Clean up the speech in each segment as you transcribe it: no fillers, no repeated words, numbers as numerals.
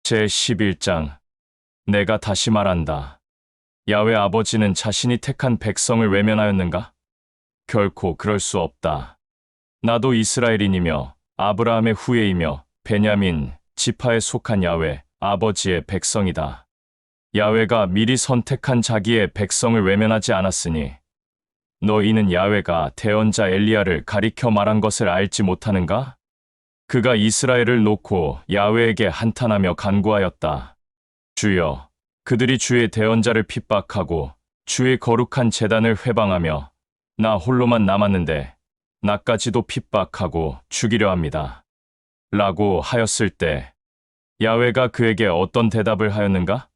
제11장. 내가 다시 말한다. 야훼 아버지는 자신이 택한 백성을 외면하였는가? 결코 그럴 수 없다. 나도 이스라엘인이며 아브라함의 후예이며 베냐민 지파에 속한 야훼 아버지의 백성이다. 야훼가 미리 선택한 자기의 백성을 외면하지 않았으니 너희는 야훼가 대언자 엘리야를 가리켜 말한 것을 알지 못하는가? 그가 이스라엘을 놓고 야훼에게 한탄하며 간구하였다. 주여, 그들이 주의 대언자를 핍박하고 주의 거룩한 제단을 회방하며 나 홀로만 남았는데 나까지도 핍박하고 죽이려 합니다. 라고 하였을 때 야훼가 그에게 어떤 대답을 하였는가?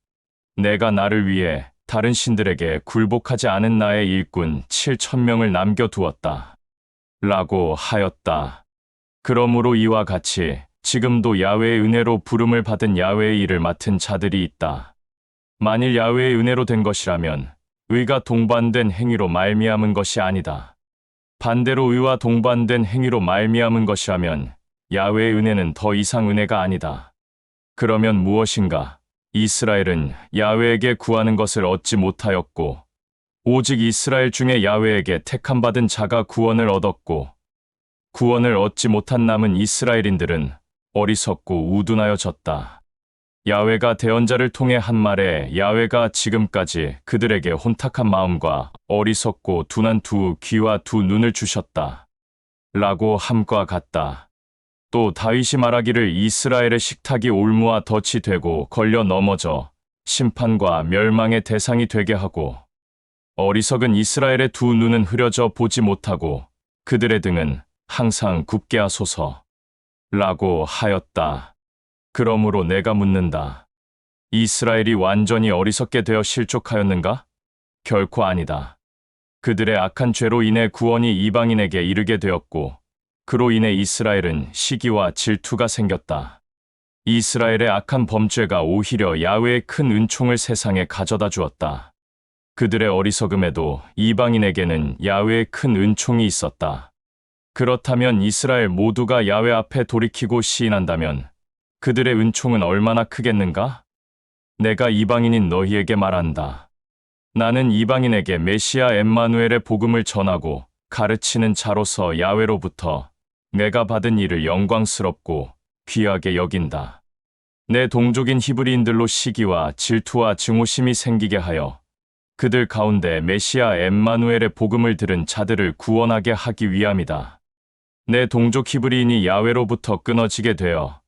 내가 나를 위해 다른 신들에게 굴복하지 않은 나의 일꾼 7,000명을 남겨두었다. 라고 하였다. 그러므로 이와 같이 지금도 야훼의 은혜로 부름을 받은 야훼의 일을 맡은 자들이 있다. 만일 야훼의 은혜로 된 것이라면 의가 동반된 행위로 말미암은 것이 아니다. 반대로 의와 동반된 행위로 말미암은 것이라면 야훼의 은혜는 더 이상 은혜가 아니다. 그러면 무엇인가? 이스라엘은 야훼에게 구하는 것을 얻지 못하였고 오직 이스라엘 중에 야훼에게 택함받은 자가 구원을 얻었고 구원을 얻지 못한 남은 이스라엘인들은 어리석고 우둔하여졌다. 야훼가 대언자를 통해 한 말에 야훼가 지금까지 그들에게 혼탁한 마음과 어리석고 둔한 두 귀와 두 눈을 주셨다. 라고 함과 같다. 또 다윗이 말하기를 이스라엘의 식탁이 올무와 덫이 되고 걸려 넘어져 심판과 멸망의 대상이 되게 하고 어리석은 이스라엘의 두 눈은 흐려져 보지 못하고 그들의 등은 항상 굽게 하소서. 라고 하였다. 그러므로 내가 묻는다. 이스라엘이 완전히 어리석게 되어 실족하였는가? 결코 아니다. 그들의 악한 죄로 인해 구원이 이방인에게 이르게 되었고 그로 인해 이스라엘은 시기와 질투가 생겼다. 이스라엘의 악한 범죄가 오히려 야훼의 큰 은총을 세상에 가져다 주었다. 그들의 어리석음에도 이방인에게는 야훼의 큰 은총이 있었다. 그렇다면 이스라엘 모두가 야훼 앞에 돌이키고 시인한다면 그들의 은총은 얼마나 크겠는가? 내가 이방인인 너희에게 말한다. 나는 이방인에게 메시아 엠마누엘의 복음을 전하고 가르치는 자로서 야훼로부터 내가 받은 일을 영광스럽고 귀하게 여긴다. 내 동족인 히브리인들로 시기와 질투와 증오심이 생기게 하여 그들 가운데 메시아 엠마누엘의 복음을 들은 자들을 구원하게 하기 위함이다. 내 동족 히브리인이 야훼로부터 끊어지게 되어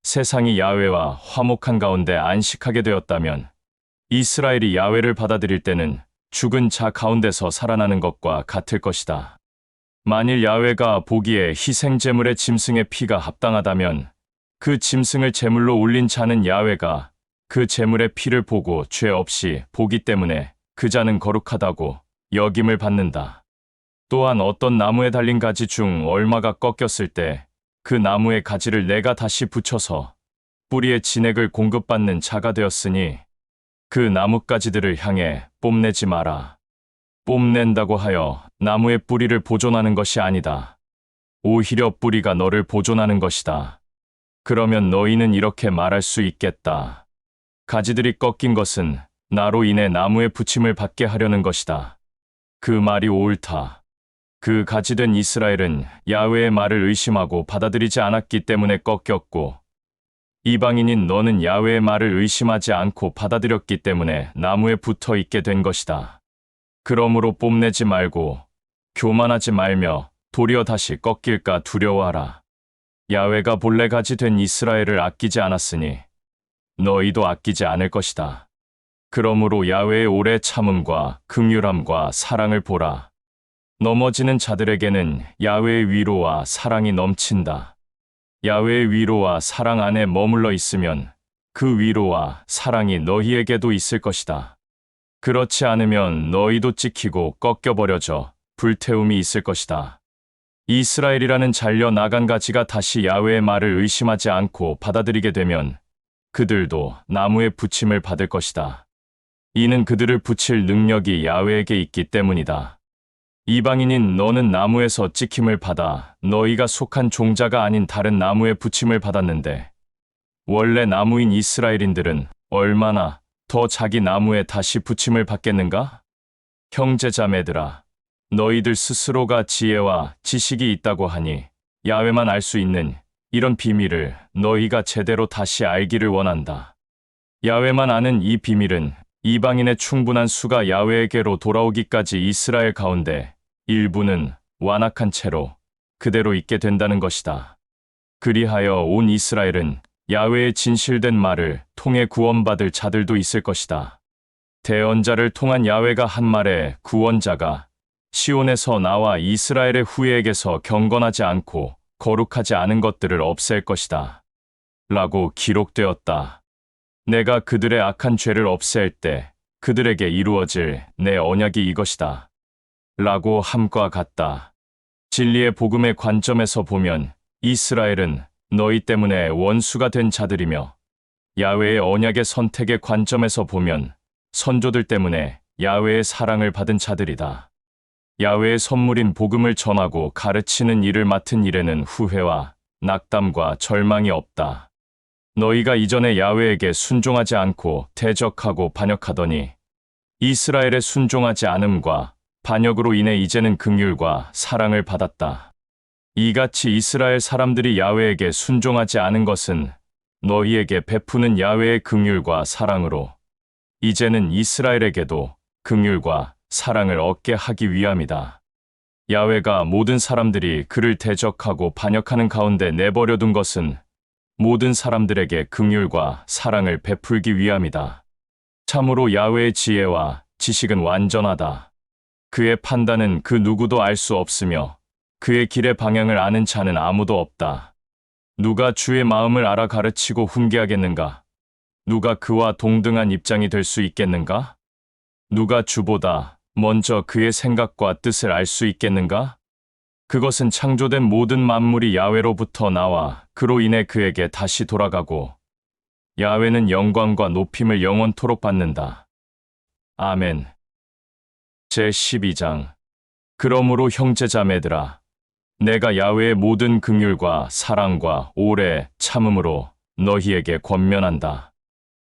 세상이 야훼와 화목한 가운데 안식하게 되었다면 이스라엘이 야훼를 받아들일 때는 죽은 자 가운데서 살아나는 것과 같을 것이다. 만일 야훼가 보기에 희생제물의 짐승의 피가 합당하다면 그 짐승을 제물로 올린 자는 야훼가 그 제물의 피를 보고 죄 없이 보기 때문에 그 자는 거룩하다고 여김을 받는다. 또한 어떤 나무에 달린 가지 중 얼마가 꺾였을 때 그 나무의 가지를 내가 다시 붙여서 뿌리의 진액을 공급받는 자가 되었으니 그 나뭇가지들을 향해 뽐내지 마라. 뽐낸다고 하여 나무의 뿌리를 보존하는 것이 아니다. 오히려 뿌리가 너를 보존하는 것이다. 그러면 너희는 이렇게 말할 수 있겠다. 가지들이 꺾인 것은 나로 인해 나무에 붙임을 받게 하려는 것이다. 그 말이 옳다. 그 가지된 이스라엘은 야훼의 말을 의심하고 받아들이지 않았기 때문에 꺾였고 이방인인 너는 야훼의 말을 의심하지 않고 받아들였기 때문에 나무에 붙어 있게 된 것이다. 그러므로 뽐내지 말고 교만하지 말며 도리어 다시 꺾일까 두려워하라. 야훼가 본래 가지 된 이스라엘을 아끼지 않았으니 너희도 아끼지 않을 것이다. 그러므로 야훼의 오래 참음과 긍휼함과 사랑을 보라. 넘어지는 자들에게는 야훼의 위로와 사랑이 넘친다. 야훼의 위로와 사랑 안에 머물러 있으면 그 위로와 사랑이 너희에게도 있을 것이다. 그렇지 않으면 너희도 찍히고 꺾여버려져 불태움이 있을 것이다. 이스라엘이라는 잘려 나간 가지가 다시 야훼의 말을 의심하지 않고 받아들이게 되면 그들도 나무에 붙임을 받을 것이다. 이는 그들을 붙일 능력이 야훼에게 있기 때문이다. 이방인인 너는 나무에서 찍힘을 받아 너희가 속한 종자가 아닌 다른 나무에 붙임을 받았는데 원래 나무인 이스라엘인들은 얼마나 더 자기 나무에 다시 붙임을 받겠는가? 형제자매들아, 너희들 스스로가 지혜와 지식이 있다고 하니 야훼만 알 수 있는 이런 비밀을 너희가 제대로 다시 알기를 원한다. 야훼만 아는 이 비밀은 이방인의 충분한 수가 야훼에게로 돌아오기까지 이스라엘 가운데 일부는 완악한 채로 그대로 있게 된다는 것이다. 그리하여 온 이스라엘은 야훼의 진실된 말을 통해 구원받을 자들도 있을 것이다. 대언자를 통한 야훼가 한 말에 구원자가 시온에서 나와 이스라엘의 후예에게서 경건하지 않고 거룩하지 않은 것들을 없앨 것이다. 라고 기록되었다. 내가 그들의 악한 죄를 없앨 때 그들에게 이루어질 내 언약이 이것이다. 라고 함과 같다. 진리의 복음의 관점에서 보면 이스라엘은 너희 때문에 원수가 된 자들이며 야훼의 언약의 선택의 관점에서 보면 선조들 때문에 야훼의 사랑을 받은 자들이다. 야훼의 선물인 복음을 전하고 가르치는 일을 맡은 일에는 후회와 낙담과 절망이 없다. 너희가 이전에 야훼에게 순종하지 않고 대적하고 반역하더니 이스라엘의 순종하지 않음과 반역으로 인해 이제는 긍휼과 사랑을 받았다. 이같이 이스라엘 사람들이 야훼에게 순종하지 않은 것은 너희에게 베푸는 야훼의 긍휼과 사랑으로 이제는 이스라엘에게도 긍휼과 사랑을 얻게 하기 위함이다. 야훼가 모든 사람들이 그를 대적하고 반역하는 가운데 내버려둔 것은 모든 사람들에게 긍휼과 사랑을 베풀기 위함이다. 참으로 야훼의 지혜와 지식은 완전하다. 그의 판단은 그 누구도 알 수 없으며 그의 길의 방향을 아는 자는 아무도 없다. 누가 주의 마음을 알아 가르치고 훈계하겠는가? 누가 그와 동등한 입장이 될 수 있겠는가? 누가 주보다 먼저 그의 생각과 뜻을 알 수 있겠는가? 그것은 창조된 모든 만물이 야훼로부터 나와 그로 인해 그에게 다시 돌아가고 야훼는 영광과 높임을 영원토록 받는다. 아멘. 제12장. 그러므로 형제자매들아, 내가 야훼의 모든 긍휼과 사랑과 오래 참음으로 너희에게 권면한다.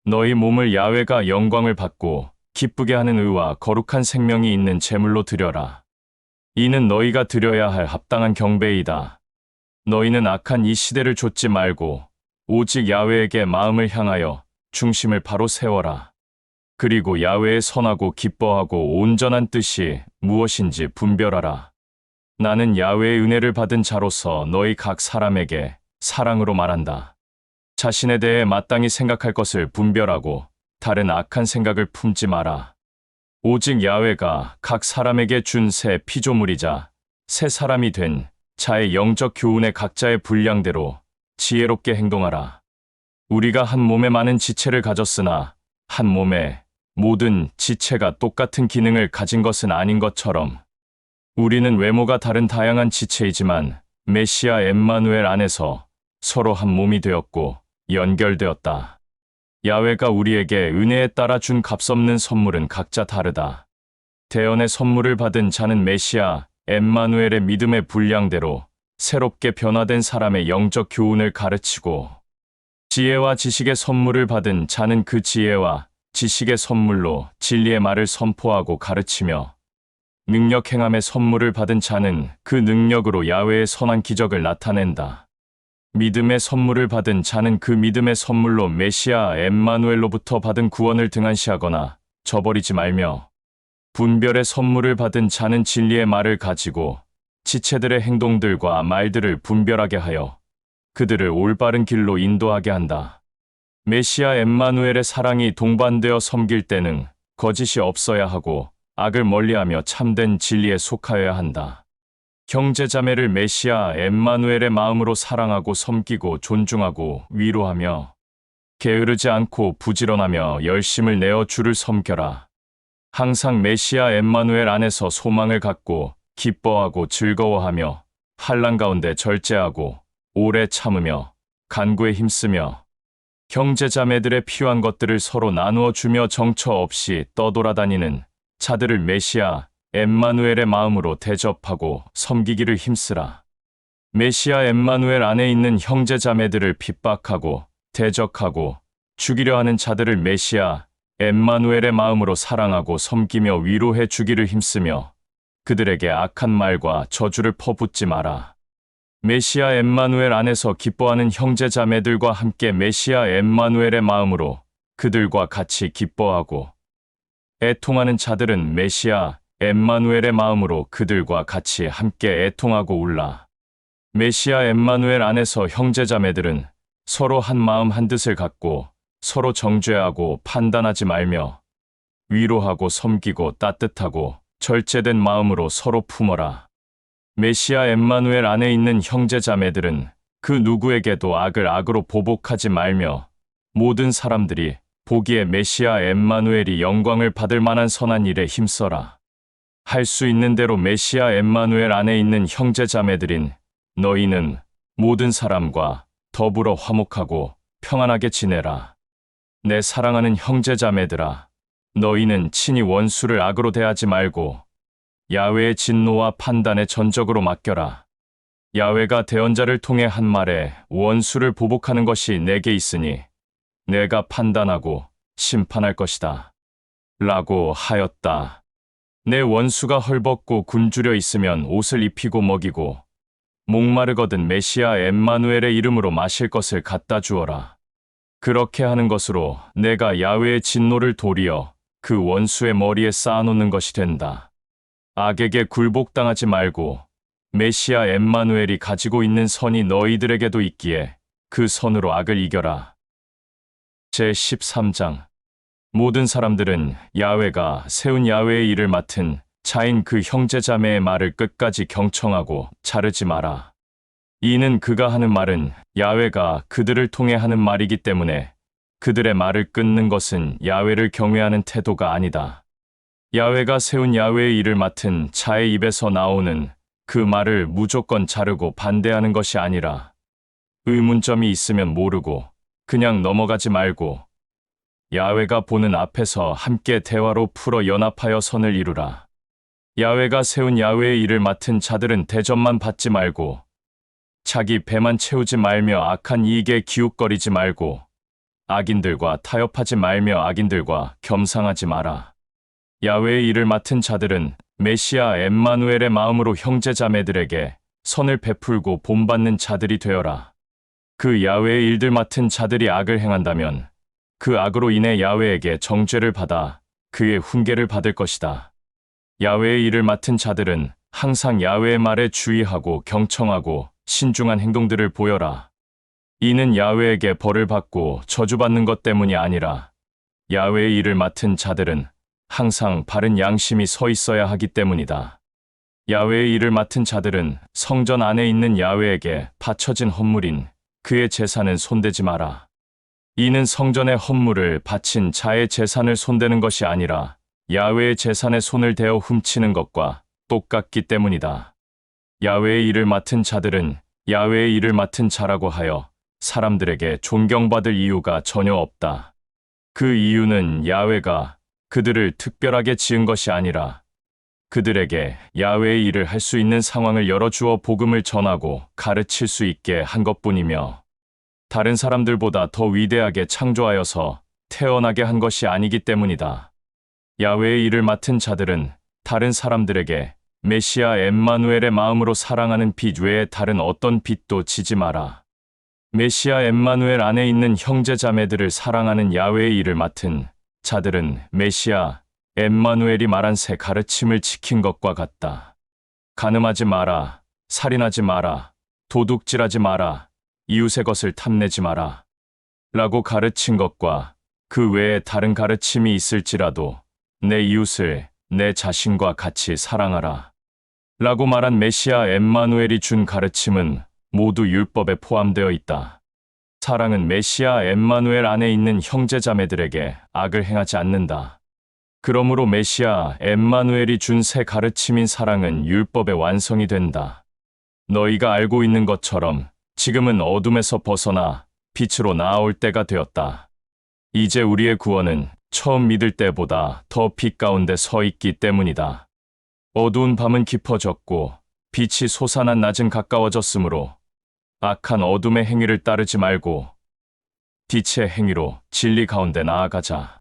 너희 몸을 야훼가 영광을 받고 기쁘게 하는 의와 거룩한 생명이 있는 제물로 드려라. 이는 너희가 드려야 할 합당한 경배이다. 너희는 악한 이 시대를 좇지 말고 오직 야훼에게 마음을 향하여 중심을 바로 세워라. 그리고 야훼의 선하고 기뻐하고 온전한 뜻이 무엇인지 분별하라. 나는 야훼의 은혜를 받은 자로서 너희 각 사람에게 사랑으로 말한다. 자신에 대해 마땅히 생각할 것을 분별하고 다른 악한 생각을 품지 마라. 오직 야훼가 각 사람에게 준 새 피조물이자 새 사람이 된 자의 영적 교훈의 각자의 분량대로 지혜롭게 행동하라. 우리가 한 몸에 많은 지체를 가졌으나 한 몸에 모든 지체가 똑같은 기능을 가진 것은 아닌 것처럼 우리는 외모가 다른 다양한 지체이지만 메시아 엠마누엘 안에서 서로 한 몸이 되었고 연결되었다. 야훼가 우리에게 은혜에 따라 준 값없는 선물은 각자 다르다. 대언의 선물을 받은 자는 메시아 엠마누엘의 믿음의 분량대로 새롭게 변화된 사람의 영적 교훈을 가르치고 지혜와 지식의 선물을 받은 자는 그 지혜와 지식의 선물로 진리의 말을 선포하고 가르치며 능력 행함의 선물을 받은 자는 그 능력으로 야훼의 선한 기적을 나타낸다. 믿음의 선물을 받은 자는 그 믿음의 선물로 메시아 엠마누엘로부터 받은 구원을 등한시하거나 저버리지 말며 분별의 선물을 받은 자는 진리의 말을 가지고 지체들의 행동들과 말들을 분별하게 하여 그들을 올바른 길로 인도하게 한다. 메시아 엠마누엘의 사랑이 동반되어 섬길 때는 거짓이 없어야 하고 악을 멀리하며 참된 진리에 속하여야 한다. 형제자매를 메시아 엠마누엘의 마음으로 사랑하고 섬기고 존중하고 위로하며 게으르지 않고 부지런하며 열심을 내어 주를 섬겨라. 항상 메시아 엠마누엘 안에서 소망을 갖고 기뻐하고 즐거워하며 환난 가운데 절제하고 오래 참으며 간구에 힘쓰며 형제자매들의 필요한 것들을 서로 나누어 주며 정처 없이 떠돌아다니는 자들을 메시아 엠마누엘의 마음으로 대접하고 섬기기를 힘쓰라. 메시아 엠마누엘 안에 있는 형제자매들을 핍박하고 대적하고 죽이려 하는 자들을 메시아 엠마누엘의 마음으로 사랑하고 섬기며 위로해 주기를 힘쓰며 그들에게 악한 말과 저주를 퍼붓지 마라. 메시아 엠마누엘 안에서 기뻐하는 형제 자매들과 함께 메시아 엠마누엘의 마음으로 그들과 같이 기뻐하고 애통하는 자들은 메시아 엠마누엘의 마음으로 그들과 같이 함께 애통하고 울라. 메시아 엠마누엘 안에서 형제 자매들은 서로 한 마음 한 뜻을 갖고 서로 정죄하고 판단하지 말며 위로하고 섬기고 따뜻하고 절제된 마음으로 서로 품어라. 메시아 엠마누엘 안에 있는 형제 자매들은 그 누구에게도 악을 악으로 보복하지 말며 모든 사람들이 보기에 메시아 엠마누엘이 영광을 받을 만한 선한 일에 힘써라. 할 수 있는 대로 메시아 엠마누엘 안에 있는 형제 자매들인 너희는 모든 사람과 더불어 화목하고 평안하게 지내라. 내 사랑하는 형제 자매들아, 너희는 친히 원수를 악으로 대하지 말고 야훼의 진노와 판단에 전적으로 맡겨라. 야훼가 대언자를 통해 한 말에 원수를 보복하는 것이 내게 있으니 내가 판단하고 심판할 것이다. 라고 하였다. 내 원수가 헐벗고 굶주려 있으면 옷을 입히고 먹이고 목마르거든 메시아 엠마누엘의 이름으로 마실 것을 갖다 주어라. 그렇게 하는 것으로 내가 야훼의 진노를 도리어 그 원수의 머리에 쌓아놓는 것이 된다. 악에게 굴복당하지 말고 메시아 엠마누엘이 가지고 있는 선이 너희들에게도 있기에 그 선으로 악을 이겨라. 제13장. 모든 사람들은 야훼가 세운 야훼의 일을 맡은 자인 그 형제 자매의 말을 끝까지 경청하고 자르지 마라. 이는 그가 하는 말은 야훼가 그들을 통해 하는 말이기 때문에 그들의 말을 끊는 것은 야훼를 경외하는 태도가 아니다. 야훼가 세운 야훼의 일을 맡은 자의 입에서 나오는 그 말을 무조건 자르고 반대하는 것이 아니라 의문점이 있으면 모르고 그냥 넘어가지 말고 야훼가 보는 앞에서 함께 대화로 풀어 연합하여 선을 이루라. 야훼가 세운 야훼의 일을 맡은 자들은 대접만 받지 말고 자기 배만 채우지 말며 악한 이익에 기웃거리지 말고 악인들과 타협하지 말며 악인들과 겸상하지 마라. 야훼의 일을 맡은 자들은 메시아 엠마누엘의 마음으로 형제 자매들에게 선을 베풀고 본받는 자들이 되어라. 그 야훼의 일들 맡은 자들이 악을 행한다면 그 악으로 인해 야훼에게 정죄를 받아 그의 훈계를 받을 것이다. 야훼의 일을 맡은 자들은 항상 야훼의 말에 주의하고 경청하고 신중한 행동들을 보여라. 이는 야훼에게 벌을 받고 저주받는 것 때문이 아니라 야훼의 일을 맡은 자들은 항상 바른 양심이 서 있어야 하기 때문이다. 야훼의 일을 맡은 자들은 성전 안에 있는 야훼에게 바쳐진 헌물인 그의 제사는 손대지 마라. 이는 성전의 헌물을 바친 자의 재산을 손대는 것이 아니라 야훼의 재산에 손을 대어 훔치는 것과 똑같기 때문이다. 야훼의 일을 맡은 자들은 야훼의 일을 맡은 자라고 하여 사람들에게 존경받을 이유가 전혀 없다. 그 이유는 야훼가 그들을 특별하게 지은 것이 아니라 그들에게 야훼의 일을 할 수 있는 상황을 열어주어 복음을 전하고 가르칠 수 있게 한 것뿐이며 다른 사람들보다 더 위대하게 창조하여서 태어나게 한 것이 아니기 때문이다. 야훼의 일을 맡은 자들은 다른 사람들에게 메시아 엠마누엘의 마음으로 사랑하는 빛 외에 다른 어떤 빛도 지지 마라. 메시아 엠마누엘 안에 있는 형제 자매들을 사랑하는 야훼의 일을 맡은 자들은 메시아 엠마누엘이 말한 새 가르침을 지킨 것과 같다. 간음하지 마라, 살인하지 마라, 도둑질하지 마라, 이웃의 것을 탐내지 마라 라고 가르친 것과 그 외에 다른 가르침이 있을지라도 내 이웃을 내 자신과 같이 사랑하라 라고 말한 메시아 엠마누엘이 준 가르침은 모두 율법에 포함되어 있다. 사랑은 메시아 엠마누엘 안에 있는 형제 자매들에게 악을 행하지 않는다. 그러므로 메시아 엠마누엘이 준 새 가르침인 사랑은 율법의 완성이 된다. 너희가 알고 있는 것처럼 지금은 어둠에서 벗어나 빛으로 나아올 때가 되었다. 이제 우리의 구원은 처음 믿을 때보다 더 빛 가운데 서 있기 때문이다. 어두운 밤은 깊어졌고 빛이 솟아난 낮은 가까워졌으므로 악한 어둠의 행위를 따르지 말고 빛의 행위로 진리 가운데 나아가자.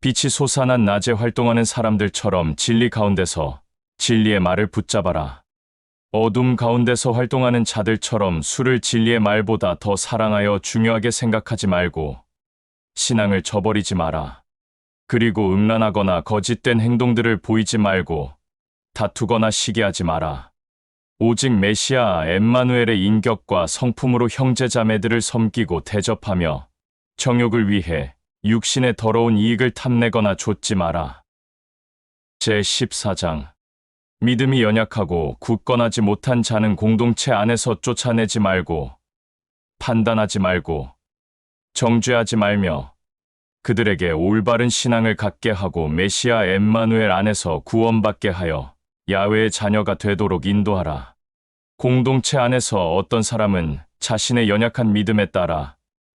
빛이 솟아난 낮에 활동하는 사람들처럼 진리 가운데서 진리의 말을 붙잡아라. 어둠 가운데서 활동하는 자들처럼 수를 진리의 말보다 더 사랑하여 중요하게 생각하지 말고 신앙을 저버리지 마라. 그리고 음란하거나 거짓된 행동들을 보이지 말고 다투거나 시기하지 마라. 오직 메시아 엠마누엘의 인격과 성품으로 형제자매들을 섬기고 대접하며 정욕을 위해 육신의 더러운 이익을 탐내거나 좇지 마라. 제14장 믿음이 연약하고 굳건하지 못한 자는 공동체 안에서 쫓아내지 말고 판단하지 말고 정죄하지 말며 그들에게 올바른 신앙을 갖게 하고 메시아 엠마누엘 안에서 구원받게 하여 야훼의 자녀가 되도록 인도하라. 공동체 안에서 어떤 사람은 자신의 연약한 믿음에 따라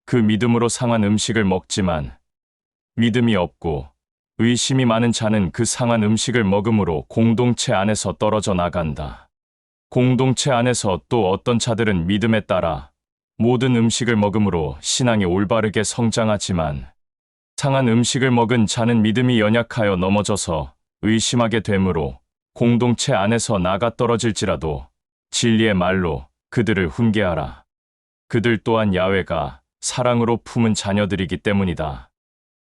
그 믿음으로 상한 음식을 먹지만 믿음이 없고 의심이 많은 자는 그 상한 음식을 먹음으로 공동체 안에서 떨어져 나간다. 공동체 안에서 또 어떤 자들은 믿음에 따라 모든 음식을 먹음으로 신앙이 올바르게 성장하지만 상한 음식을 먹은 자는 믿음이 연약하여 넘어져서 의심하게 되므로 공동체 안에서 나가 떨어질지라도 진리의 말로 그들을 훈계하라. 그들 또한 야훼가 사랑으로 품은 자녀들이기 때문이다.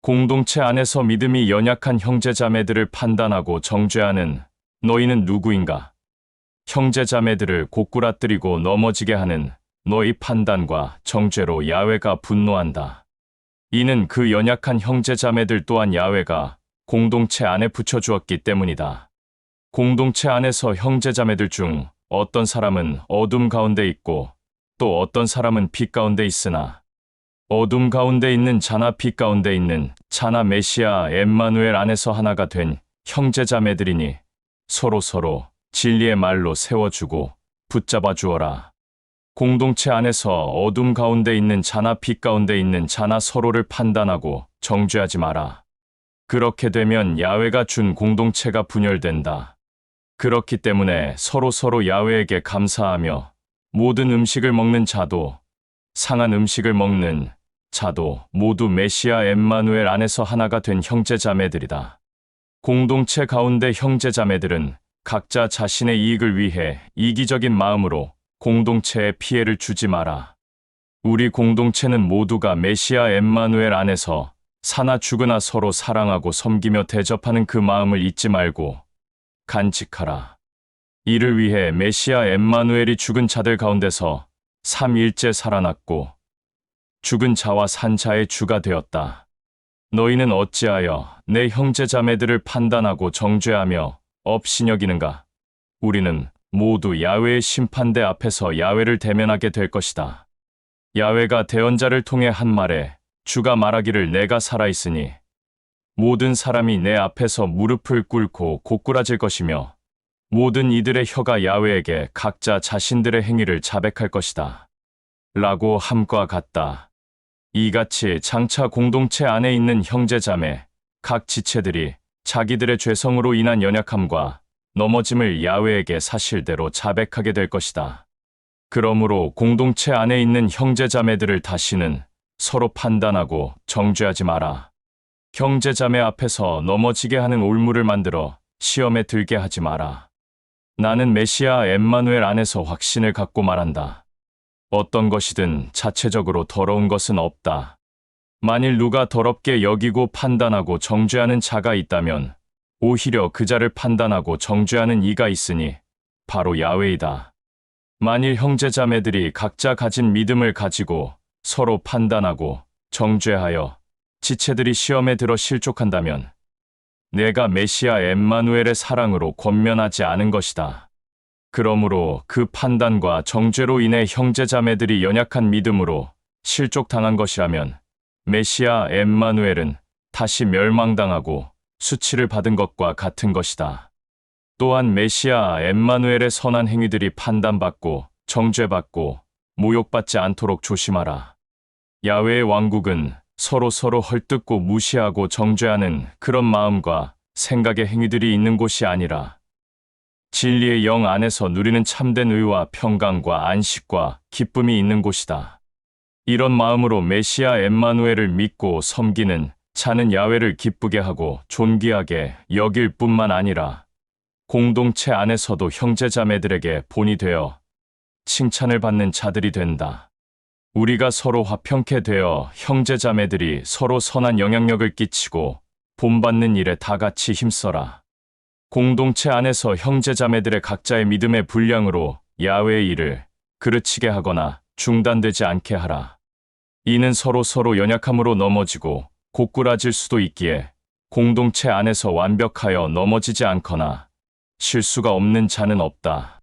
공동체 안에서 믿음이 연약한 형제자매들을 판단하고 정죄하는 너희는 누구인가? 형제자매들을 고꾸라뜨리고 넘어지게 하는 너희 판단과 정죄로 야훼가 분노한다. 이는 그 연약한 형제자매들 또한 야훼가 공동체 안에 붙여주었기 때문이다. 공동체 안에서 형제자매들 중 어떤 사람은 어둠 가운데 있고 또 어떤 사람은 빛 가운데 있으나 어둠 가운데 있는 자나 빛 가운데 있는 자나 메시아 엠마누엘 안에서 하나가 된 형제자매들이니 서로 진리의 말로 세워주고 붙잡아 주어라. 공동체 안에서 어둠 가운데 있는 자나 빛 가운데 있는 자나 서로를 판단하고 정죄하지 마라. 그렇게 되면 야훼가 준 공동체가 분열된다. 그렇기 때문에 서로 야훼에게 감사하며 모든 음식을 먹는 자도 상한 음식을 먹는 자도 모두 메시아 엠마누엘 안에서 하나가 된 형제자매들이다. 공동체 가운데 형제자매들은 각자 자신의 이익을 위해 이기적인 마음으로 공동체에 피해를 주지 마라. 우리 공동체는 모두가 메시아 엠마누엘 안에서 사나 죽으나 서로 사랑하고 섬기며 대접하는 그 마음을 잊지 말고 간직하라. 이를 위해 메시아 엠마누엘이 죽은 자들 가운데서 3일째 살아났고 죽은 자와 산 자의 주가 되었다. 너희는 어찌하여 내 형제자매들을 판단하고 정죄하며 업신여기는가? 우리는 모두 야훼의 심판대 앞에서 야훼를 대면하게 될 것이다. 야훼가 대언자를 통해 한 말에 주가 말하기를 내가 살아있으니 모든 사람이 내 앞에서 무릎을 꿇고 고꾸라질 것이며 모든 이들의 혀가 야훼에게 각자 자신들의 행위를 자백할 것이다. 라고 함과 같다. 이같이 장차 공동체 안에 있는 형제자매, 각 지체들이 자기들의 죄성으로 인한 연약함과 넘어짐을 야훼에게 사실대로 자백하게 될 것이다. 그러므로 공동체 안에 있는 형제자매들을 다시는 서로 판단하고 정죄하지 마라. 형제자매 앞에서 넘어지게 하는 올무를 만들어 시험에 들게 하지 마라. 나는 메시아 엠마누엘 안에서 확신을 갖고 말한다. 어떤 것이든 자체적으로 더러운 것은 없다. 만일 누가 더럽게 여기고 판단하고 정죄하는 자가 있다면 오히려 그 자를 판단하고 정죄하는 이가 있으니 바로 야훼이다. 만일 형제자매들이 각자 가진 믿음을 가지고 서로 판단하고 정죄하여 지체들이 시험에 들어 실족한다면 내가 메시아 엠마누엘의 사랑으로 권면하지 않은 것이다. 그러므로 그 판단과 정죄로 인해 형제자매들이 연약한 믿음으로 실족당한 것이라면 메시아 엠마누엘은 다시 멸망당하고 수치를 받은 것과 같은 것이다. 또한 메시아 엠마누엘의 선한 행위들이 판단받고 정죄받고 모욕받지 않도록 조심하라. 야훼의 왕국은 서로 헐뜯고 무시하고 정죄하는 그런 마음과 생각의 행위들이 있는 곳이 아니라 진리의 영 안에서 누리는 참된 의와 평강과 안식과 기쁨이 있는 곳이다. 이런 마음으로 메시아 엠마누엘을 믿고 섬기는 자는 야훼를 기쁘게 하고 존귀하게 여길 뿐만 아니라 공동체 안에서도 형제자매들에게 본이 되어 칭찬을 받는 자들이 된다. 우리가 서로 화평케 되어 형제자매들이 서로 선한 영향력을 끼치고 본받는 일에 다 같이 힘써라. 공동체 안에서 형제자매들의 각자의 믿음의 분량으로 야훼의 일을 그르치게 하거나 중단되지 않게 하라. 이는 서로 연약함으로 넘어지고 고꾸라질 수도 있기에 공동체 안에서 완벽하여 넘어지지 않거나 실수가 없는 자는 없다.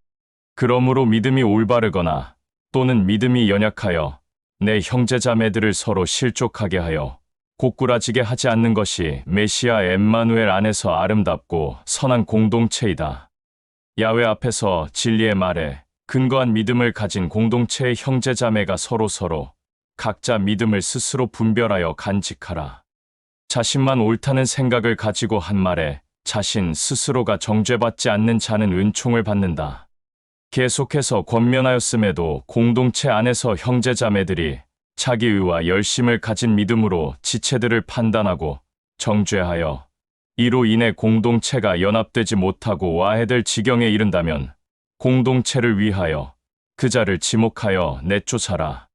그러므로 믿음이 올바르거나 또는 믿음이 연약하여 내 형제자매들을 서로 실족하게 하여 고꾸라지게 하지 않는 것이 메시아 엠마누엘 안에서 아름답고 선한 공동체이다. 야훼 앞에서 진리의 말에 근거한 믿음을 가진 공동체의 형제자매가 서로 각자 믿음을 스스로 분별하여 간직하라. 자신만 옳다는 생각을 가지고 한 말에 자신 스스로가 정죄받지 않는 자는 은총을 받는다. 계속해서 권면하였음에도 공동체 안에서 형제자매들이 자기 의와 열심을 가진 믿음으로 지체들을 판단하고 정죄하여 이로 인해 공동체가 연합되지 못하고 와해될 지경에 이른다면 공동체를 위하여 그 자를 지목하여 내쫓아라.